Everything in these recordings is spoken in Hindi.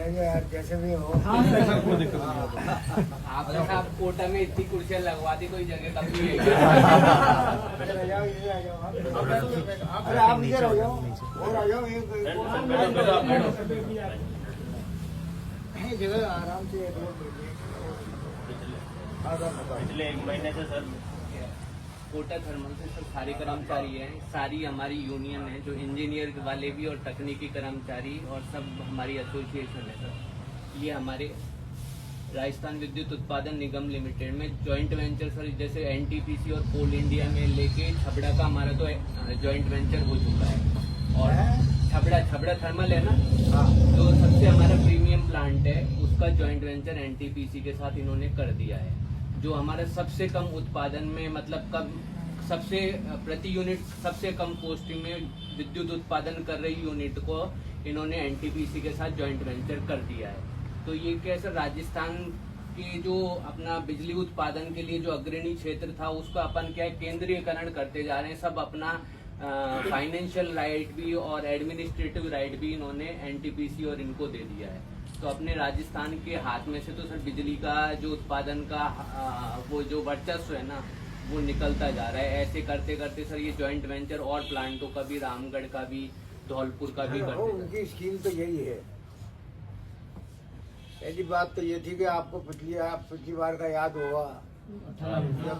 यार जैसे भी हो। आपने साहब कोटा में इतनी कुर्सियां लगवा दी, कोई जगह कम नहीं है। अरे आप इधर आ जाओ और आ जाओ, जगह आराम से पिछले 1 महीने से सर कोटा थर्मल से सब सारे कर्मचारी हैं, सारी हमारी यूनियन है, जो इंजीनियर वाले भी और तकनीकी कर्मचारी और सब हमारी एसोसिएशन है सर। ये हमारे राजस्थान विद्युत उत्पादन निगम लिमिटेड में जॉइंट वेंचर सर, जैसे एनटीपीसी और कोल इंडिया में लेके छबड़ा का हमारा तो जॉइंट वेंचर हो चुका है। और छबड़ा थर्मल है ना, जो सबसे हमारा प्रीमियम प्लांट है, उसका जॉइंट वेंचर एनटीपीसी के साथ इन्होंने कर दिया है। जो हमारा सबसे कम उत्पादन में, मतलब कम सबसे प्रति यूनिट सबसे कम कॉस्टिंग में विद्युत उत्पादन कर रही यूनिट को इन्होंने एनटीपीसी के साथ जॉइंट वेंचर कर दिया है। तो ये कैसे राजस्थान के जो अपना बिजली उत्पादन के लिए जो अग्रणी क्षेत्र था, उसको अपन क्या केंद्रीयकरण करते जा रहे हैं। सब अपना फाइनेंशियल राइट भी और एडमिनिस्ट्रेटिव राइट भी इन्होंने एनटीपीसी और इनको दे दिया है। तो अपने राजस्थान के हाथ में से तो सर बिजली का जो उत्पादन का वो जो वर्चस्व है ना, वो निकलता जा रहा है। ऐसे करते करते सर ये जॉइंट वेंचर और प्लांटों का भी, रामगढ़ का भी, धौलपुर का भी करते। उनकी स्कीम तो यही है। पहली बात तो ये थी कि आपको पिछली बार का याद होगा, जब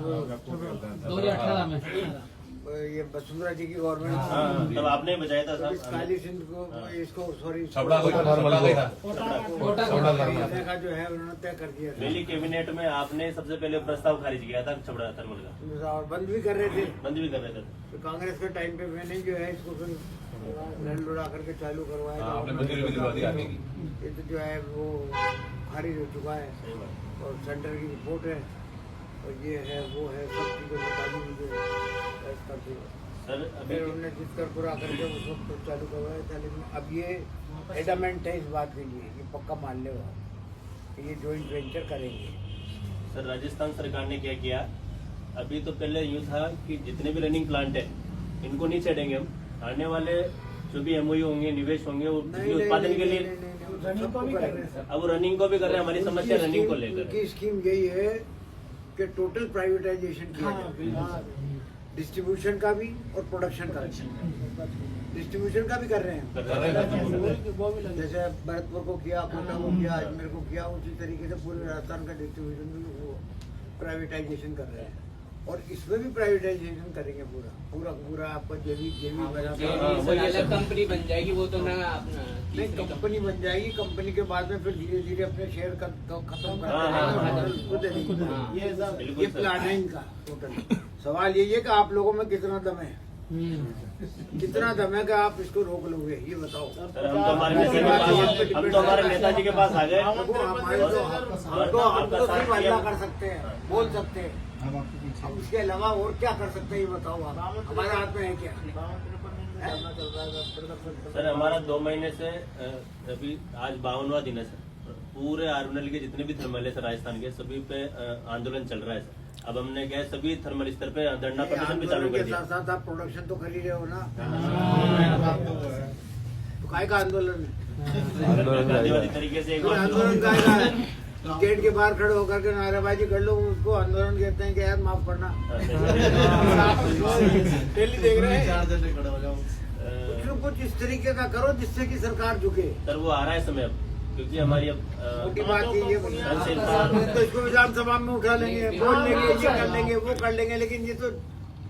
2018 में ये वसुंधरा जी की गवर्नमेंट तब आपने बचाया था इस सर। काली सिंध को, इसको सॉरी का जो है उन्होंने तय कर दिया था। दिल्ली कैबिनेट में आपने सबसे पहले प्रस्ताव खारिज किया था छबड़ा थर्मल का, और बंद भी कर रहे थे, बंद भी कर रहे थे। तो कांग्रेस के टाइम पे मैंने जो है इसको फिर लड़ लुड़ा करके चालू करवाया। ये तो जो है वो खारिज हो चुका है और सेंटर की रिपोर्ट है और ये है वो है, सब चीजें बता दी मुझे सर। अभी फिर उन्होंने जिस कर पूरा करके उस वक्त तो चालू करवाया था, लेकिन अब ये एडमेंट है इस बात के लिए, ये पक्का मान ले कि ये जॉइंट वेंचर करेंगे। सर राजस्थान सरकार ने क्या किया, अभी तो पहले यूँ था कि जितने भी रनिंग प्लांट है इनको नहीं छेड़ेंगे हम, आने वाले जो भी एमओयू होंगे, निवेश होंगे, वो उत्पादन के लिए अब वो रनिंग को भी कर रहे हैं। हमारी समस्या रनिंग को लेकर उनकी स्कीम यही है कि टोटल प्राइवेटाइजेशन किया जाए, डिस्ट्रीब्यूशन का भी और प्रोडक्शन का भी। डिस्ट्रीब्यूशन का भी कर रहे हैं, जैसे भरतपुर को किया, कोटा को किया, अजमेर को किया, उसी तरीके से पूरे राजस्थान का डिस्ट्रीब्यूशन भी वो प्राइवेटाइजेशन कर रहे हैं। और इसमें भी प्राइवेटाइजेशन करेंगे पूरा आपका जेवी अलग कंपनी बन जाएगी, वो तो ना अपना नहीं, कंपनी बन जाएगी। कंपनी के बाद में फिर धीरे धीरे अपने शेयर खत्म कर देंगे। ये प्लान है इनका टोटल। सवाल यही है कि आप लोगों में कितना दम है, कितना दम है कि आप इसको रोक लोगे, ये बताओ। सर हम तो हमारे नेताजी के पास आ गए। हम तो सिर्फ हल्ला कर सकते हैं, बोल सकते हैं, अब इसके अलावा और क्या कर सकते हैं ये बताओ आप। हमारे हाथ में है क्या? सर हमारा 2 महीने से अभी आज 52वां दिन है सर। पूरे आरएनएल के जितने भी थर्मल है सर राजस्थान के, सभी पे आंदोलन चल रहा है सर। अब हमने क्या सभी थर्मल स्तर पे धरना प्रदर्शन भी चालू कर दिया। साथ साथ आप प्रोडक्शन तो कर ही रहे हो ना, तो काय का आंदोलन है? गांधीवादी तरीके से आंदोलन काय का है? गेट के बाहर खड़े होकर के नारेबाजी कर लो, उसको आंदोलन कहते हैं कि यार माफ करना। डेली देख रहे हैं, कुछ इस तरीके का करो जिससे कि सरकार झुके। सर वो आ रहा है समय अब, क्योंकि हमारी अब मोटी बात ये तो इसको विधानसभा में उठा लेंगे, बोल लेंगे, ये कर लेंगे, वो कर लेंगे, लेकिन ये तो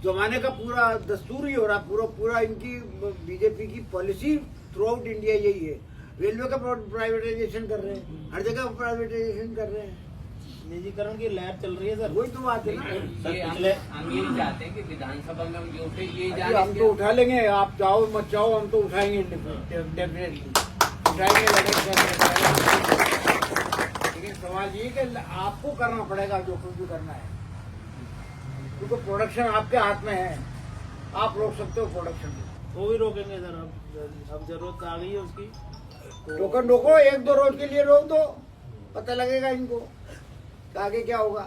जमाने का पूरा दस्तूर ही हो रहा। पूरा इनकी बीजेपी की पॉलिसी थ्रू आउट इंडिया यही है। रेलवे का प्राइवेटाइजेशन कर रहे हैं, हर जगह प्राइवेटाइजेशन कर रहे हैं, निजीकरण की लहर चल रही है सर। वही तो बात है ना। हम ये चाहते हैं कि विधानसभा में हम ये उठे, ये हम तो उठा लेंगे, आप चाहो मत चाहो, हम तो उठाएंगे, डेफिनेटली उठाएंगे, लेकिन सवाल ये कि आपको करना पड़ेगा जो कुछ भी करना है, क्योंकि प्रोडक्शन आपके हाथ में है। आप रोक सकते हो प्रोडक्शन को, वो भी रोकेंगे सर। अब जरूरत आ गई है उसकी, टोकन रोको, 1-2 रोज के लिए रोक दो, पता लगेगा इनको आगे क्या होगा।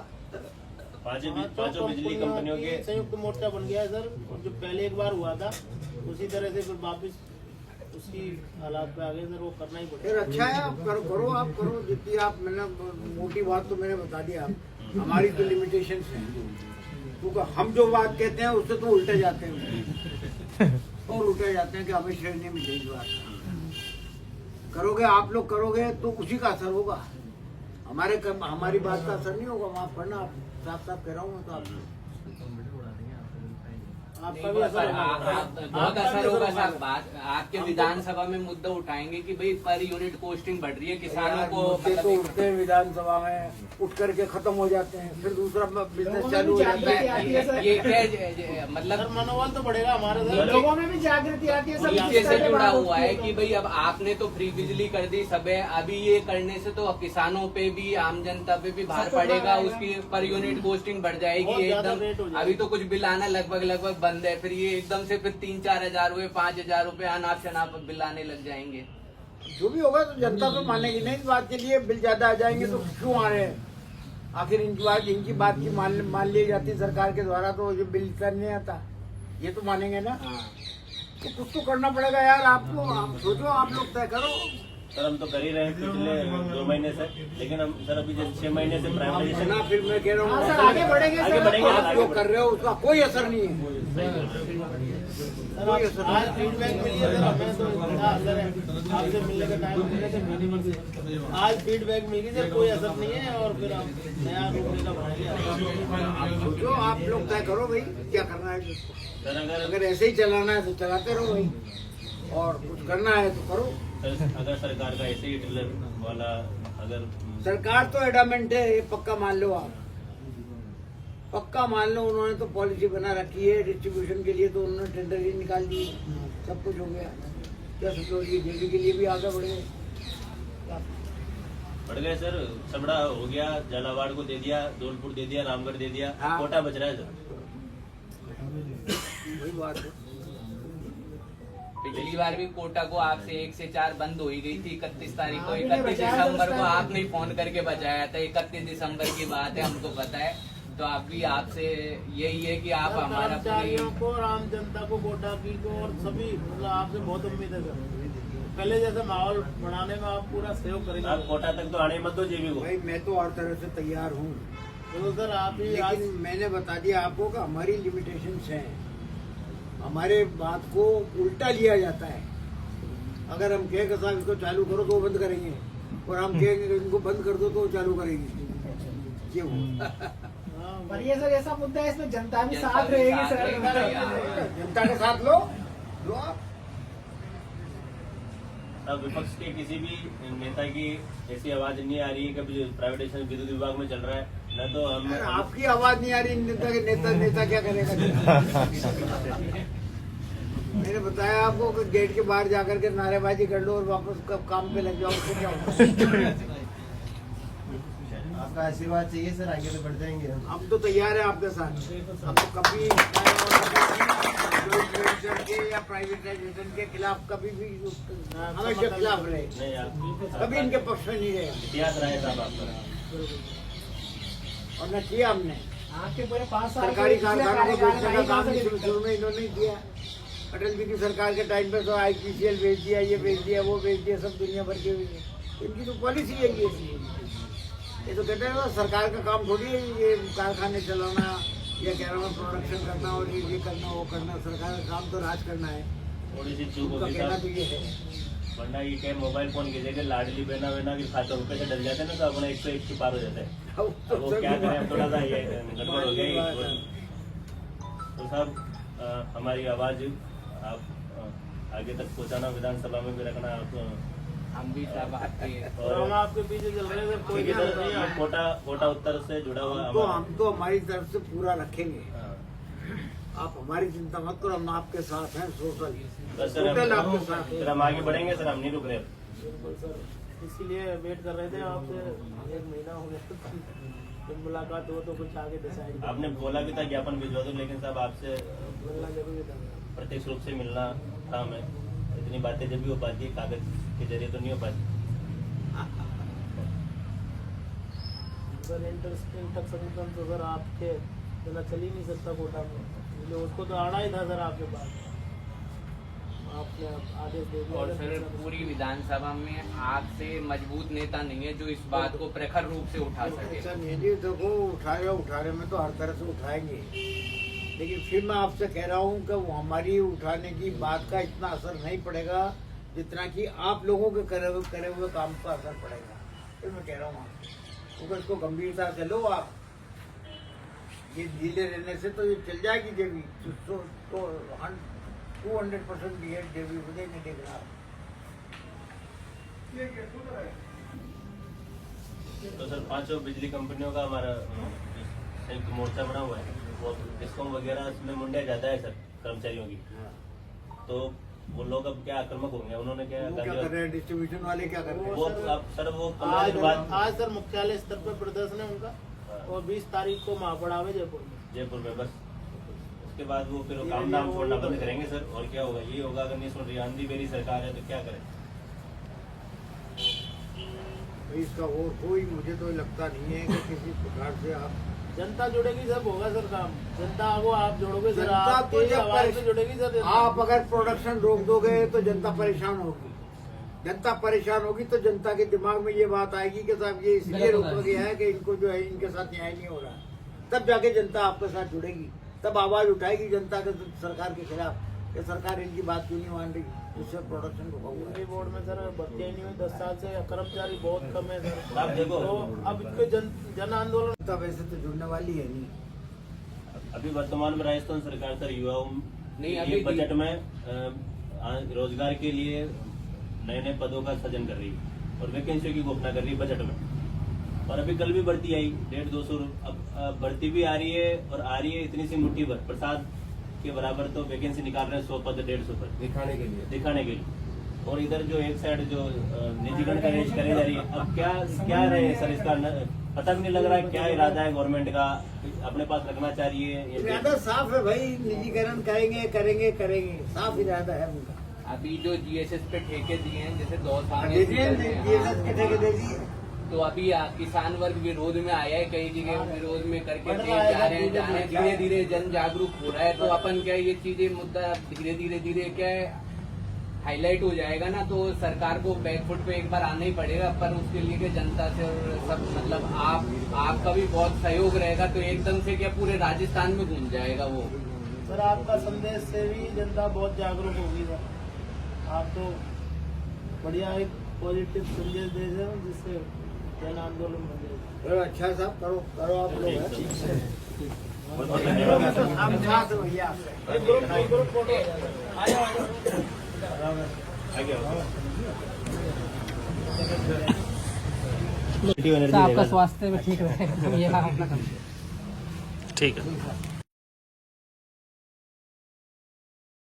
पांचों बिजली कंपनियों के संयुक्त मोर्चा बन गया है सर। जो पहले एक बार हुआ था उसी तरह से फिर वापस उसकी हालात पे आगे सर वो करना ही फिर पड़ेगा। अच्छा है, आप करो आप करो जितनी आप, मैंने मोटी बात तो मैंने बता दिया। हमारी तो लिमिटेशन है, क्योंकि हम जो बात कहते हैं उससे तो उल्टे जाते हैं और उल्टे जाते हैं कि हमें श्रेय नहीं मिलेगी। बात करोगे आप लोग करोगे तो उसी का असर होगा, हमारी बात का असर नहीं होगा। माफ करना, आप साफ साफ कह रहा हूँ मैं तो आपका भी असर होगा। बहुत असर होगा साहब। बात आपके विधानसभा में मुद्दा उठाएंगे कि भाई पर यूनिट कॉस्टिंग बढ़ रही है, किसानों को मुद्दे तो उठते हैं विधानसभा में, उठ करके खत्म हो जाते हैं, फिर दूसरा बिजनेस चालू हो जाता है। ये क्या मतलब सर मनोबल तो बढ़ेगा हमारा सर। लोगों में भी जागृति आती है। सब नीचे से जुड़ा हुआ है कि भाई अब आपने तो फ्री बिजली कर दी सब है, अभी ये करने से तो किसानों पे भी आम जनता पे भी भार पड़ेगा, उसकी पर यूनिट कॉस्टिंग बढ़ जाएगी एकदम। अभी तो कुछ बिल आना लगभग बंद है, फिर ये एकदम से फिर 3-4 हजार रुपए 5,000 रुपए अनाप शनाप बिल आने लग जाएंगे। जो भी होगा तो जनता तो मानेगी नहीं इस बात के लिए। बिल ज्यादा आ जाएंगे तो क्यों आ रहे हैं? आखिर इनकी बात की मान ली जाती है सरकार के द्वारा, तो जो बिल नहीं आता ये तो मानेंगे ना। तो कुछ तो करना पड़ेगा यार आपको। आप सोचो, आप लोग तय करो। सर हम तो कर ही रहे हैं पिछले 2 महीने से, लेकिन हम सर अभी जैसे 6 महीने से प्राइवेटाइजेशन ना, फिर मैं कह रहा हाँ हूँ सर, आगे बढ़ेंगे आगे सर। बढ़ेंगे आप आगे जो कर रहे हो उसका कोई असर नहीं है। सर आज फीडबैक मिली है सर, हमें तो इतना असर है। आपसे मिलने का टाइम मिले थे मिनिमम से, आज फीडबैक मिली सर, कोई असर नहीं है। और फिर हम नया रूपरेखा बनाएंगे। आप सोचो, आप लोग तय करो भाई क्या करना है। सर अगर ऐसे ही चलाना है तो चलाते रहो भाई, और कुछ करना है तो करो। अगर सरकार का ऐसे ही डीलर वाला अगर सरकार तो एडामेंट है, ये पक्का मान लो आप, पक्का मान लो। उन्होंने तो पॉलिसी बना रखी है डिस्ट्रीब्यूशन के लिए, तो उन्होंने टेंडर ही निकाल दिए, सब कुछ हो गया। क्या सोचो, ये दिल्ली के लिए भी आगे बढ़ गए सर। सबड़ा हो गया, झालावाड़ को दे दिया, धौलपुर दे दिया, रामगढ़ दे दिया, हाँ। कोटा बच रहा है सर। वही बात है। पिछली बार भी कोटा को आपसे 1 से 4 बंद हो ही गई थी 31 तारीख को। आपने 31 बचाया दिसंबर था को उस टाइम। आपने फोन करके बचाया था। 31 दिसंबर की बात है, हमको पता है। तो आप भी आपसे यही है कि आप हमारा कर्मचारियों को और आम जनता को, कोटा की को और सभी, मतलब आपसे बहुत उम्मीद है सर। पहले जैसे माहौल बनाने में आप पूरा सहयोग करेंगे। आप कोटा तक तो आने मत दो जेबी को। भाई मैं तो हर तरह से तैयार हूँ, तो सर आप ही आज लेकिन मैंने बता दिया आपको कि हमारी लिमिटेशंस हैं। हमारे बात को उल्टा लिया जाता है। अगर हम कहें कि साहब इसको चालू करो तो वो बंद करेंगे, और हम कहेंगे कि इनको बंद कर दो तो वो चालू करेंगे। क्यों? पर ये सर ऐसा मुद्दा है, इसमें जनता भी जनता साथ भी रहेगी साथ सर। रहेगी। जनता के साथ लो आप। अब विपक्ष के किसी भी नेता की ऐसी आवाज नहीं आ रही है कि प्राइवेटाइजेशन विद्युत विभाग में चल रहा है, न तो हम अरे आपकी आवाज नहीं आ रही, नेता क्या करेगा? मैंने बताया आपको कि गेट के बाहर जाकर के नारेबाजी कर लो और वापस कब काम पे लग जाओ, उससे क्या होगा? आपका आशीर्वाद चाहिए सर, आगे तो बढ़ जाएंगे हम। हम तो तैयार है आपके साथ। हम तो कभी के या प्राइवेटाइजेशन के खिलाफ कभी भी हमेशा खिलाफ रहे, नहीं आप कभी इनके पक्ष में नहीं रहे, इतिहास रहा है साहब आपका। और न किया हमने। आपके पूरे 5 साल सरकारी कारखानों को बेचने का काम कार्यकाल शुरू में इन्होंने नहीं किया। अटल जी की सरकार के टाइम पे तो IPCL बेच दिया, ये बेच दिया, वो बेच दिया, सब दुनिया भर की हुई है। इनकी तो पॉलिसी है ये तो कहते हैं सरकार का काम थोड़ी है ये कारखाने चलाना या कह रहा हूँ प्रोडक्शन करना और ये करना वो करना। सरकार का काम तो राज करना है, थोड़ी सी चूक उनका होगी कहना तो साहब, ये है। वरना ये क्या मोबाइल फोन की जगह लाडली बहना वहना के खाते रुपए से डल जाते हैं ना, तो अपना 101 की पार हो जाता है। अब वो क्या करें, अब थोड़ा सा ये गड़बड़ हो गई। तो साहब हमारी आवाज आप आगे तक पहुंचाना, विधानसभा में भी रखना आप। हम भी साहब आपके और हम आपके पीछे चल रहे हैं सर, कोई ठीक है दिक्कत सर, नहीं ये है। कोटा उत्तर से जुड़ा हुआ तो हमारा- हम तो हमारी तरफ से पूरा रखेंगे। हाँ। आप हमारी चिंता मत करो, हम आपके साथ हैं। टोटल बस सर टोटल आपके साथ फिर हैं। हम आगे बढ़ेंगे सर, हम नहीं रुक रहे। बिल्कुल सर, इसीलिए वेट कर रहे थे आपसे, 1 महीना हो गया। जब मुलाकात हो तो कुछ आगे डिसाइड आपने बोला भी था ज्ञापन भिजवा दो, लेकिन साहब आपसे मिलना जरूरी था। प्रत्यक्ष रूप से मिलना था हमें। इतनी बातें जब भी हो पाती है, कागज के जरिए तो नहीं हो पाती। सर इंटरसेक्शन तो सर आपके बिना चल ही नहीं सकता कोटा में, इसलिए उसको तो आना ही था सर आपके पास। आपने आदेश दे दिया और सर पूरी विधानसभा में आग से मजबूत नेता नहीं है जो इस बात को प्रखर रूप से उठा सके। ऐसा नहीं है जी, देखो उठाने में तो हर तरह से उठाएंगे, लेकिन फिर मैं आपसे कह रहा हूँ कि वो हमारी उठाने की बात का इतना असर नहीं पड़ेगा जितना कि आप लोगों के करे हुए काम का असर पड़ेगा। फिर मैं कह रहा हूँ आपको, क्योंकि इसको गंभीरता से लो आप। ये ढीले रहने से तो ये चल जाएगी देवी, तो 200% देवी मुझे नहीं देख रहा। तो सर 5 बिजली कंपनियों का हमारा संयुक्त मोर्चा बना हुआ है, वो डिस्कॉम वगैरह इसमें मुंडिया ज्यादा है सर कर्मचारियों की। तो वो लोग अब क्या आक्रामक होंगे, उन्होंने क्या वो क्या कर रहे हैं, डिस्ट्रीब्यूशन वाले क्या कर रहे हैं? वो अब सर वो आज सर मुख्यालय स्तर पर प्रदर्शन है उनका, और 20 तारीख को महापड़ाव है जयपुर में बस उसके बाद वो फिर काम धाम छोड़ना बंद करेंगे सर। और क्या होगा, ये होगा अगर नहीं सुन रही आंधी बेरी सरकार है तो क्या करें। इसका और कोई मुझे तो लगता नहीं है कि किसी प्रकार से आप जनता जुड़ेगी सब होगा सर काम। जनता को आप जोड़ोगे सर, जनता आपकी तो जब आवाज से जुड़ेगी सर। आप अगर प्रोडक्शन रोक दोगे तो जनता परेशान होगी। जनता परेशान होगी तो जनता के दिमाग में ये बात आएगी कि साहब ये इसलिए रोका गया है कि इनको जो है इनके साथ न्याय नहीं हो रहा। तब जाके जनता आपके साथ जुड़ेगी, तब आवाज उठाएगी जनता के सरकार के खिलाफ कि सरकार इनकी बात क्यों नहीं मान रही, जिससे प्रोडक्शन रुका हुआ है। बोर्ड में सर भर्तियां नहीं हुई 10 साल से, कर्मचारी बहुत कम है सर। आप देखो तो अब इसके जन आंदोलन जनता वैसे तो जुड़ने वाली है नहीं। अभी वर्तमान में राजस्थान सरकार सर युवाओं नहीं, के अभी लिए बजट में रोजगार के लिए नए नए पदों का सृजन कर रही है और वैकेंसी की घोषणा कर रही है बजट में। और अभी कल भी भर्ती आई 150-200। अब भर्ती भी आ रही है और आ रही है इतनी सी मुट्ठी भर, प्रसाद के बराबर तो वैकेंसी निकाल रहे हैं 100 पद 150 पद दिखाने के लिए। और इधर जो एक साइड जो निजीकरण का रेंज करी जा रही है, अब क्या रहे सर, इसका पता भी नहीं लग रहा है क्या इरादा है गवर्नमेंट का, अपने पास रखना चाहिए। इरादा साफ है भाई, निजीकरण करेंगे, साफ इरादा है उनका। अभी जो GSS पे ठेके दिए हैं, जैसे 2 साल दे दिए GSS के ठेके दे दिए। तो अभी किसान वर्ग विरोध में आया है, कई जगह विरोध में करके जा रहे हैं, धीरे धीरे जन जागरूक हो रहा है। तो अपन क्या ये चीजें मुद्दा धीरे धीरे क्या है हाईलाइट हो जाएगा ना, तो सरकार को बैकफुट पे एक बार आना ही पड़ेगा। पर उसके लिए कि जनता से और सब मतलब आपका भी बहुत सहयोग रहेगा, तो एकदम से क्या पूरे राजस्थान में गूंज जाएगा वो। सर आपका संदेश से भी जनता बहुत जागरूक होगी सर। आप तो बढ़िया एक पॉजिटिव संदेश दे रहे हो जिससे जन आंदोलन बन जाएगा। चलो अच्छा साहब, करो आप लोग बहुत बहुत धन्यवाद। हम साथ हैं भैया आपसे। ग्रुप फोटो आ जाओ। आपका स्वास्थ्य भी ठीक रहेगा। ठीक है।